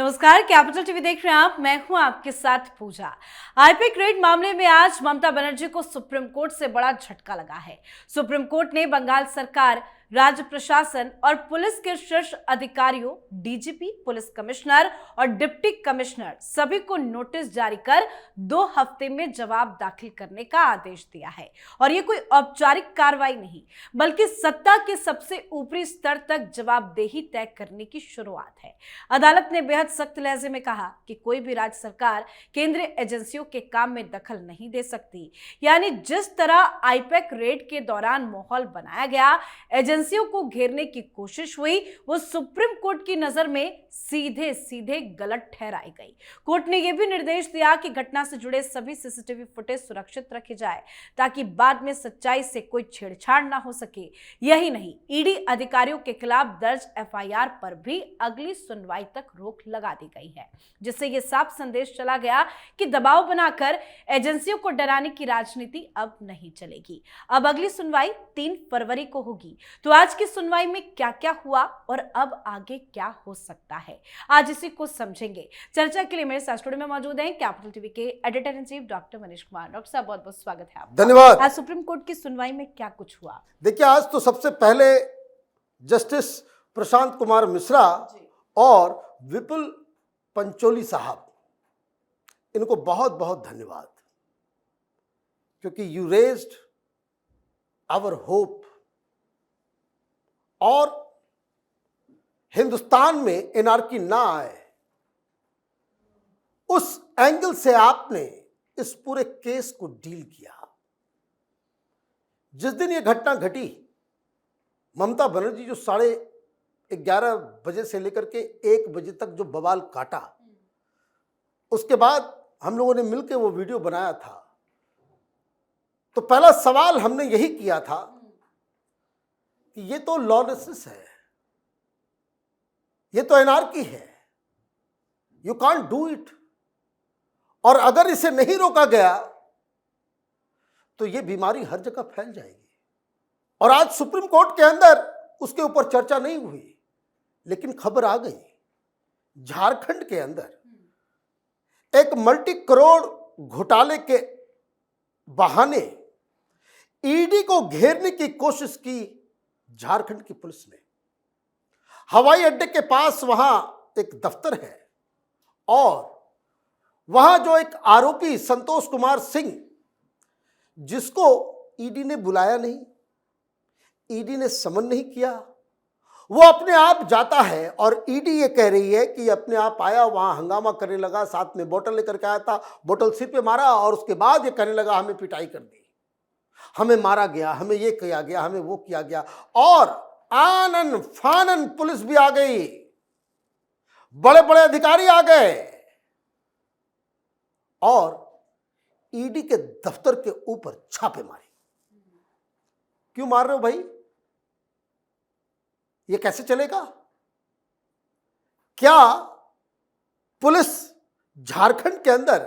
नमस्कार, capital TV देख रहे हैं आप। मैं हूं आपके साथ पूजा। आईपैक रेड मामले में आज ममता बनर्जी को सुप्रीम कोर्ट से बड़ा झटका लगा है। सुप्रीम कोर्ट ने बंगाल सरकार, राज्य प्रशासन और पुलिस के शीर्ष अधिकारियों, डीजीपी, पुलिस कमिश्नर और डिप्टी कमिश्नर सभी को नोटिस जारी कर 2 हफ्ते में जवाब दाखिल करने का आदेश दिया है। और ये कोई औपचारिक कार्रवाई नहीं, बल्कि सत्ता के सबसे ऊपरी स्तर तक जवाबदेही तय करने की शुरुआत है। अदालत ने बेहद सख्त लहजे में कहा कि कोई भी राज्य सरकार केंद्रीय एजेंसियों के काम में दखल नहीं दे सकती। यानी जिस तरह आईपैक रेड के दौरान माहौल बनाया गया, एजेंसियों को घेरने की कोशिश हुई, वो सुप्रीम कोर्ट की नजर में सीधे सीधे गलत ठहराई गई। कोर्ट ने यह भी निर्देश दिया कि घटना से जुड़े सभी सीसीटीवी फुटेज सुरक्षित रखे जाए, ताकि बाद में सच्चाई से कोई छेड़छाड़ ना हो सके। यही नहीं, ईडी अधिकारियों के खिलाफ दर्ज एफआईआर पर भी अगली सुनवाई तक रोक लगा दी गई है, जिससे यह साफ संदेश चला गया कि दबाव बनाकर एजेंसियों को डराने की राजनीति अब नहीं चलेगी। अब अगली सुनवाई 3 फरवरी को होगी। तो आज की सुनवाई में क्या क्या हुआ और अब आगे क्या हो सकता है, आज इसी को समझेंगे। चर्चा के लिए मेरे साथ स्टूडियो में मौजूद हैं कैपिटल टीवी के editor in chief doctor Manish Kumar. Doctor साहब, बहुत बहुत स्वागत है आपका। धन्यवाद। आज सुप्रीम कोर्ट की सुनवाई में क्या कुछ हुआ? देखिए, आज तो सबसे पहले जस्टिस प्रशांत कुमार मिश्रा और विपुल पंचोली साहब, इनको बहुत बहुत धन्यवाद, क्योंकि यू रेज्ड आवर होप। और हिंदुस्तान में एनआरकी ना आए, उस एंगल से आपने इस पूरे केस को डील किया। जिस दिन यह घटना घटी, ममता बनर्जी जो 11:30 बजे से लेकर के 1 बजे तक जो बवाल काटा, उसके बाद हम लोगों ने मिलकर वो वीडियो बनाया था। तो पहला सवाल हमने यही किया था कि ये तो लॉलेसनेस है, ये तो एनार्की है, यू कांट डू इट। और अगर इसे नहीं रोका गया तो ये बीमारी हर जगह फैल जाएगी। और आज सुप्रीम कोर्ट के अंदर उसके ऊपर चर्चा नहीं हुई, लेकिन खबर आ गई, झारखंड के अंदर एक मल्टी करोड़ घोटाले के बहाने ईडी को घेरने की कोशिश की झारखंड की पुलिस ने। हवाई अड्डे के पास वहां एक दफ्तर है और वहां जो एक आरोपी संतोष कुमार सिंह, जिसको ईडी ने बुलाया नहीं, ईडी ने समन नहीं किया, वो अपने आप जाता है और ईडी ये कह रही है कि अपने आप आया, वहां हंगामा करने लगा, साथ में बोतल लेकर के आया था, बोतल सिर पे मारा और उसके बाद ये कहने लगा हमें पिटाई कर दी, हमें मारा गया, हमें ये किया गया, हमें वो किया गया। और आनन फानन पुलिस भी आ गई, बड़े बड़े अधिकारी आ गए और ईडी के दफ्तर के ऊपर छापे मारे। क्यों मार रहे हो भाई? ये कैसे चलेगा? क्या पुलिस झारखंड के अंदर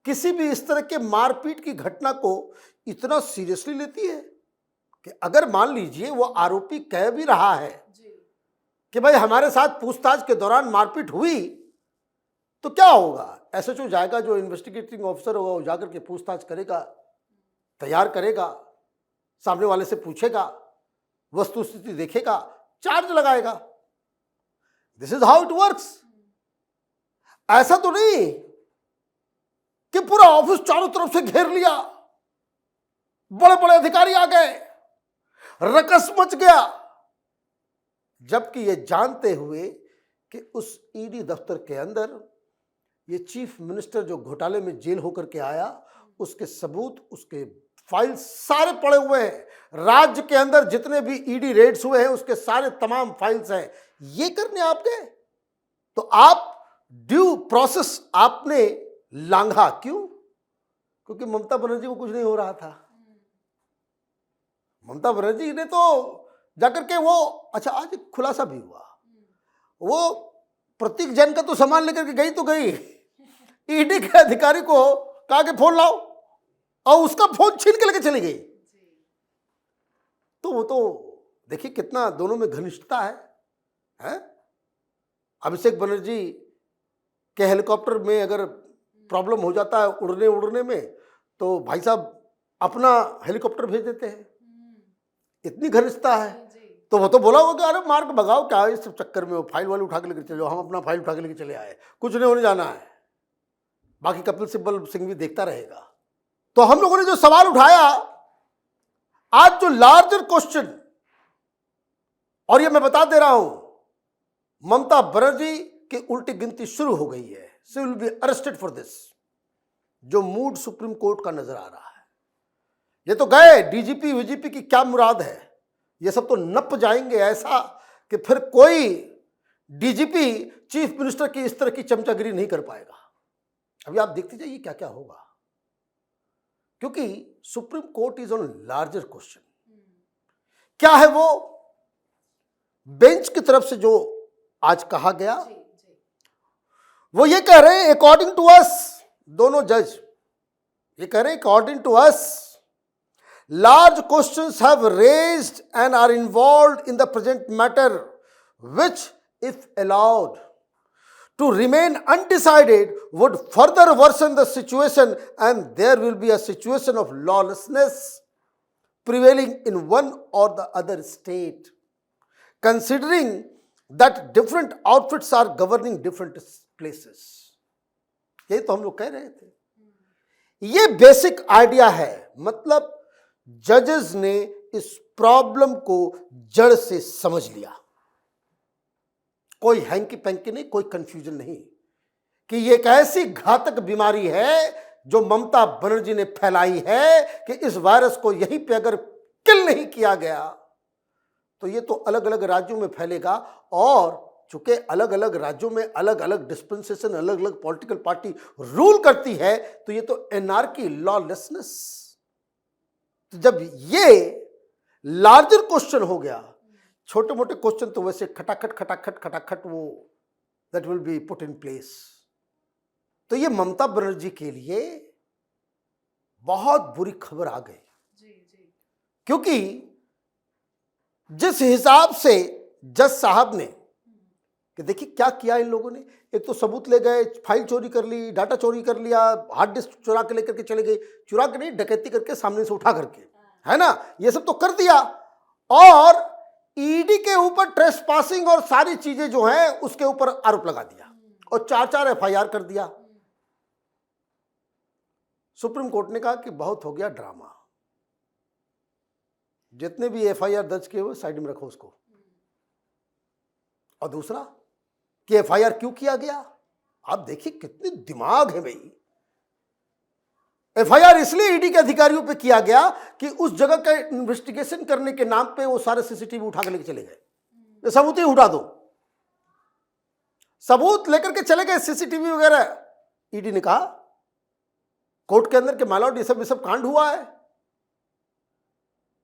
किसी भी इस तरह के मारपीट की घटना को इतना सीरियसली लेती है कि अगर मान लीजिए वो आरोपी कह भी रहा है कि भाई हमारे साथ पूछताछ के दौरान मारपीट हुई, तो क्या होगा? एसएचओ जाएगा, जो इन्वेस्टिगेटिंग ऑफिसर होगा, वो जाकर के पूछताछ करेगा, तैयार करेगा, सामने वाले से पूछेगा, वस्तुस्थिति देखेगा, चार्ज लगाएगा। This is how it works. ऐसा तो नहीं कि पूरा ऑफिस चारों तरफ से घेर लिया, बड़े बड़े अधिकारी आ गए, रकस मच गया, जबकि ये जानते हुए कि उस ईडी दफ्तर के अंदर ये चीफ मिनिस्टर जो घोटाले में जेल होकर के आया, उसके सबूत, उसके फाइल सारे पड़े हुए हैं। राज्य के अंदर जितने भी ईडी रेड्स हुए हैं उसके सारे तमाम फाइल्स हैं। ये करने आप गए तो आप ड्यू प्रोसेस आपने लांघा। क्यों? क्योंकि ममता बनर्जी को कुछ नहीं हो रहा था। ममता बनर्जी ने तो जाकर के वो, अच्छा आज एक खुलासा भी हुआ, वो प्रतीक जैन का तो सामान लेकर के गई तो गई, ईडी के अधिकारी को कहा कि फोन लाओ, और उसका फोन छीन के लेके चली गई। तो वो तो देखिए कितना दोनों में घनिष्ठता है? अभिषेक बनर्जी कि हेलीकॉप्टर में अगर प्रॉब्लम हो जाता है उड़ने में, तो भाई साहब अपना हेलीकॉप्टर भेज देते हैं। इतनी घनिष्ठता है। तो वो तो बोला होगा अरे मार के भगाओ, क्या है इस चक्कर में, वो फाइल वाले उठा के लेकर चले जाओ, हम अपना फाइल उठा के लेकर चले आए, कुछ नहीं होने जाना है, बाकी कपिल सिब्बल सिंह भी देखता रहेगा। तो हम लोगों ने जो सवाल उठाया, आज जो लार्जर क्वेश्चन, और ये मैं बता दे रहा हूं, ममता बनर्जी की उल्टी गिनती शुरू हो गई है। She will be arrested for this. जो मूड सुप्रीम कोर्ट का नजर आ रहा है, ये तो गए डीजीपी वीजीपी की क्या मुराद है, ये सब तो नप जाएंगे ऐसा कि फिर कोई डीजीपी चीफ मिनिस्टर की इस तरह की चमचागिरी नहीं कर पाएगा। अभी आप देखते जाइए क्या क्या होगा, क्योंकि supreme court is on larger question. क्या है वो बेंच की तरफ से जो आज कहा गया, वो ये कह रहे हैं अकॉर्डिंग टू अस, दोनों जज ये कह रहे हैं according to us large questions have raised and are involved in the present matter, which if allowed to remain undecided would further worsen the situation, and there will be a situation of lawlessness prevailing in one or the other state, considering that different outfits are governing different places. यही तो हम लोग कह रहे थे। ये basic idea है। मतलब जजेस ने इस प्रॉब्लम को जड़ से समझ लिया। कोई हैंकी पैंकी नहीं, कोई कंफ्यूजन नहीं कि ये एक ऐसी घातक बीमारी है जो ममता बनर्जी ने फैलाई है कि इस वायरस को यहीं पे अगर किल नहीं किया गया तो ये तो अलग अलग राज्यों में फैलेगा। और चूंकि अलग अलग राज्यों में अलग अलग डिस्पेंसेशन, अलग अलग पॉलिटिकल पार्टी रूल करती है, तो ये तो एनार्की, लॉलेसनेस। तो जब ये लार्जर क्वेश्चन हो गया, छोटे मोटे क्वेश्चन तो वैसे खटाखट वो that will be put in place. तो ये ममता बनर्जी के लिए बहुत बुरी खबर आ गई, क्योंकि जिस हिसाब से जज साहब ने, कि देखिए क्या किया इन लोगों ने, एक तो सबूत ले गए, फाइल चोरी कर ली, डाटा चोरी कर लिया, हार्ड डिस्क चुरा के लेकर के चले गए, चुरा के नहीं डकैती करके सामने से उठा करके, है ना, ये सब तो कर दिया। और ईडी के ऊपर ट्रेसपासिंग और सारी चीजें जो हैं उसके ऊपर आरोप लगा दिया और 4-4 एफआईआर कर दिया। सुप्रीम कोर्ट ने कहा कि बहुत हो गया ड्रामा, जितने भी एफआईआर दर्ज किए हुए साइड में रखो उसको। और दूसरा कि एफआईआर क्यों किया गया, आप देखिए कितनी दिमाग है भाई। एफआईआर इसलिए ईडी के अधिकारियों पे किया गया कि उस जगह का इन्वेस्टिगेशन करने के नाम पे वो सारे सीसीटीवी उठा के लेके चले गए। ये सबूत ही उठा दो, सबूत लेकर के चले गए, सीसीटीवी वगैरह। ईडी ने कहा कोर्ट के अंदर के माय लॉर्ड ये सब कांड हुआ है।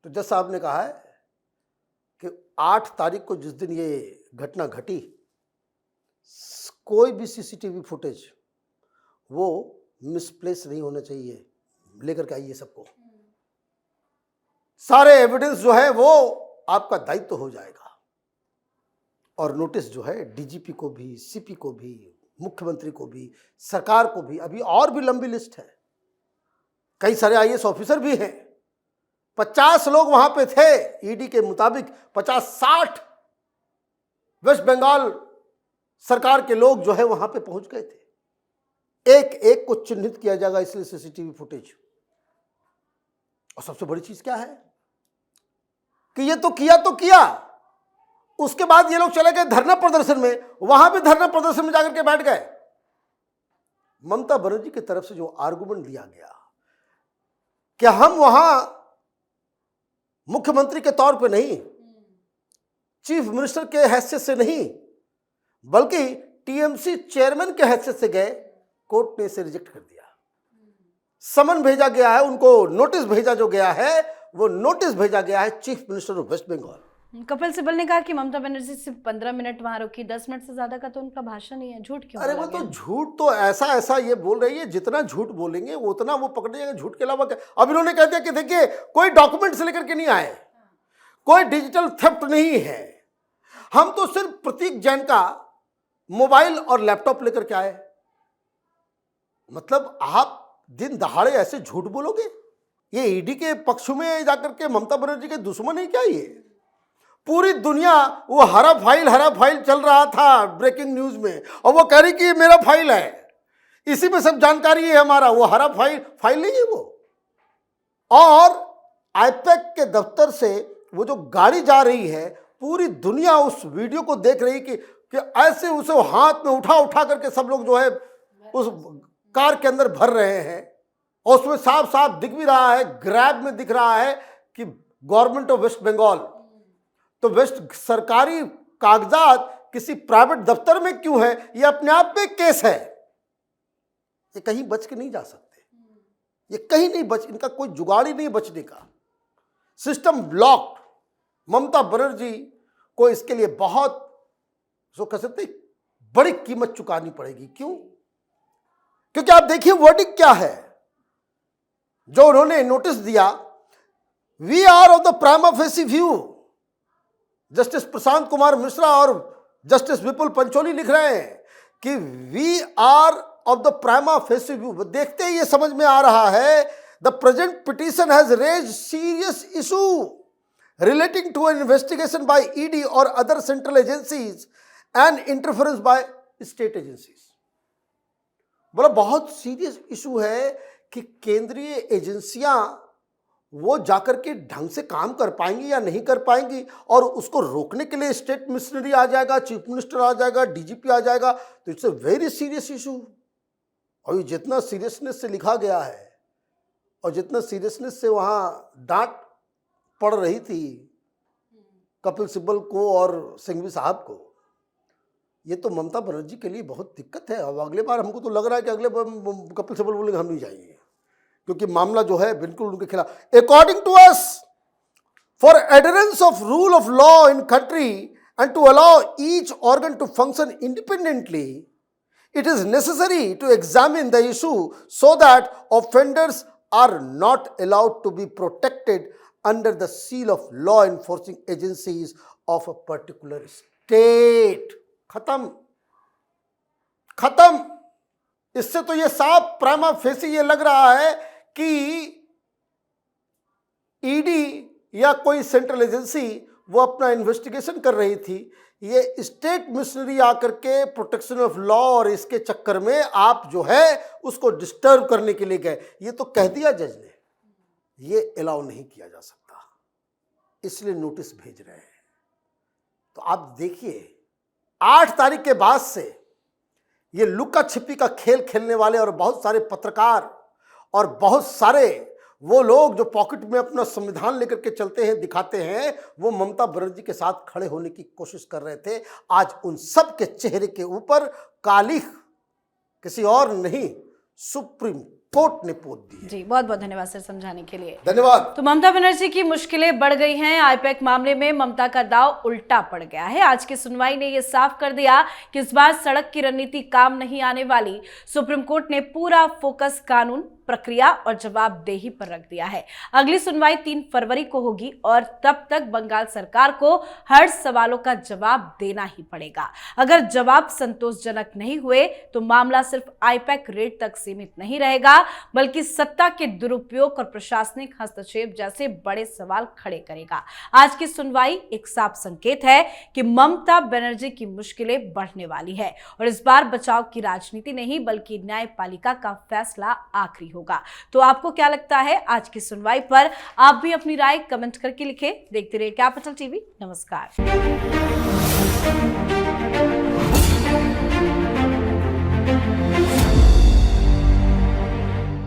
तो जज साहब ने कहा है कि 8 तारीख को जिस दिन ये घटना घटी, कोई भी सीसीटीवी फुटेज वो मिसप्लेस नहीं होना चाहिए, लेकर के आइए सबको, सारे एविडेंस जो है वो आपका दायित्व तो हो जाएगा। और नोटिस जो है डीजीपी को भी, सीपी को भी, मुख्यमंत्री को भी, सरकार को भी, अभी और भी लंबी लिस्ट है, कई सारे आईएएस ऑफिसर भी हैं। 50 लोग वहां पे थे, ईडी के मुताबिक 50-60 वेस्ट बंगाल सरकार के लोग जो है वहां पे पहुंच गए थे। एक एक को चिन्हित किया जाएगा इसलिए सीसीटीवी फुटेज। और सबसे बड़ी चीज क्या है कि ये तो किया, उसके बाद ये लोग चले गए धरना प्रदर्शन में, वहां भी धरना प्रदर्शन में जाकर के बैठ गए। ममता बनर्जी की तरफ से जो आर्गुमेंट दिया गया कि हम वहां मुख्यमंत्री के तौर पे नहीं, चीफ मिनिस्टर के हैसियत से नहीं, बल्कि टीएमसी चेयरमैन के हैसियत से गए, कोर्ट ने इसे रिजेक्ट कर दिया। समन भेजा गया है उनको, नोटिस भेजा जो गया है वो नोटिस भेजा गया है chief minister of West Bengal. Kapil Sibal ने कहा कि ममता बनर्जी सिर्फ 15 मिनट वहां रुकी, 10 मिनट से ज्यादा का तो उनका भाषण ही है। झूठ क्यों? अरे वो तो झूठ तो ऐसा ये बोल रही है, जितना झूठ बोलेंगे उतना वो पकड़े जाएंगे। झूठ के अलावा क्या? अब इन्होंने कह दिया कि देखिए कोई डॉक्यूमेंट से लेकर के नहीं आए, कोई डिजिटल थेफ्ट नहीं है, हम तो सिर्फ प्रतीक जैन का मोबाइल और लैपटॉप लेकर के आए। मतलब आप दिन दहाड़े ऐसे झूठ बोलोगे? ये ईडी के पक्ष में जाकर के ममता बनर्जी के दुश्मन है क्या ये? पूरी दुनिया वो हरा फाइल चल रहा था ब्रेकिंग न्यूज में, और वो कह रही कि ये मेरा फाइल है, इसी में सब जानकारी है हमारा। वो हरा फाइल नहीं है वो। और आईपैक के दफ्तर से वो जो गाड़ी जा रही है, पूरी दुनिया उस वीडियो को देख रही कि ऐसे उसे हाथ में उठा करके सब लोग जो है उस कार के अंदर भर रहे हैं। और उसमें साफ साफ दिख भी रहा है, ग्रैब में दिख रहा है कि गवर्नमेंट ऑफ वेस्ट बंगाल। तो वेस्ट सरकारी कागजात किसी प्राइवेट दफ्तर में क्यों है? ये अपने आप में एक केस है। ये कहीं बच के नहीं जा सकते, ये कहीं नहीं बच, इनका कोई जुगाड़ ही नहीं बचने का। System blocked. ममता बनर्जी को इसके लिए बहुत कह सकते बड़ी कीमत चुकानी पड़ेगी। क्यों? क्योंकि आप देखिए वर्डिक्ट क्या है जो उन्होंने नोटिस दिया। We are of the prima facie view. Justice Prashant Kumar Mishra और जस्टिस विपुल पंचोली लिख रहे हैं कि we are of the prima facie view. देखते ही ये समझ में आ रहा है the present petition has raised serious issue relating to an investigation by ED or other central agencies and interference by state agencies। बोला बहुत सीरियस इशू है कि केंद्रीय एजेंसियां वो जाकर के ढंग से काम कर पाएंगी या नहीं कर पाएंगी, और उसको रोकने के लिए स्टेट मिशनरी आ जाएगा, चीफ मिनिस्टर आ जाएगा, डीजीपी आ जाएगा। तो it's a very serious issue. और ये जितना सीरियसनेस से लिखा गया है और जितना सीरियसनेस से वहां डांट पड़ रही थी कपिल सिब्बल को और सिंघवी साहब को, ये तो ममता बनर्जी के लिए बहुत दिक्कत है। अब अगले बार हमको तो लग रहा है कि अगले बार कपिल सिब्बल बोलेंगे हम नहीं जाएंगे, क्योंकि मामला जो है बिल्कुल उनके खिलाफ। According to us, for adherence of rule of law in country and to allow each organ to function independently, it is necessary to examine the issue so that offenders are not allowed to be protected under the seal of law enforcing agencies of a particular state। खत्म। इससे तो ये साफ prima facie ये लग रहा है कि ईडी या कोई सेंट्रल एजेंसी वो अपना इन्वेस्टिगेशन कर रही थी। ये स्टेट मिशनरी आकर के प्रोटेक्शन ऑफ लॉ और इसके चक्कर में आप जो है उसको डिस्टर्ब करने के लिए गए। ये तो कह दिया जज ने, ये अलाउ नहीं किया जा सकता, इसलिए नोटिस भेज रहे हैं। तो आप देखिए 8 तारीख के बाद से ये लुका छिपी का खेल खेलने वाले और बहुत सारे पत्रकार और बहुत सारे वो लोग जो पॉकेट में अपना संविधान लेकर के चलते हैं, दिखाते हैं, वो ममता बनर्जी के साथ खड़े होने की कोशिश कर रहे थे। आज उन सब के चेहरे के ऊपर कालिख किसी और नहीं, सुप्रीम कोर्ट ने पोत दी है। जी बहुत बहुत धन्यवाद सर समझाने के लिए। धन्यवाद। तो ममता बनर्जी की मुश्किलें बढ़ गई हैं। आईपैक मामले में ममता का दाव उल्टा पड़ गया है। आज की सुनवाई ने यह साफ कर दिया कि इस बार सड़क की रणनीति काम नहीं आने वाली। सुप्रीम कोर्ट ने पूरा फोकस कानून, प्रक्रिया और जवाबदेही पर रख दिया है। अगली सुनवाई 3 फरवरी को होगी और तब तक बंगाल सरकार को हर सवालों का जवाब देना ही पड़ेगा। अगर जवाब संतोषजनक नहीं हुए तो मामला सिर्फ आईपैक रेड तक सीमित नहीं रहेगा, बल्कि सत्ता के दुरुपयोग और प्रशासनिक हस्तक्षेप जैसे बड़े सवाल खड़े करेगा। आज की सुनवाई एक साफ संकेत है कि ममता बनर्जी की मुश्किलें बढ़ने वाली है और इस बार बचाव की राजनीति नहीं बल्कि न्यायपालिका का फैसला आखिरी होगा। तो आपको क्या लगता है आज की सुनवाई पर? आप भी अपनी राय कमेंट करके लिखें। देखते रहिए कैपिटल टीवी। नमस्कार।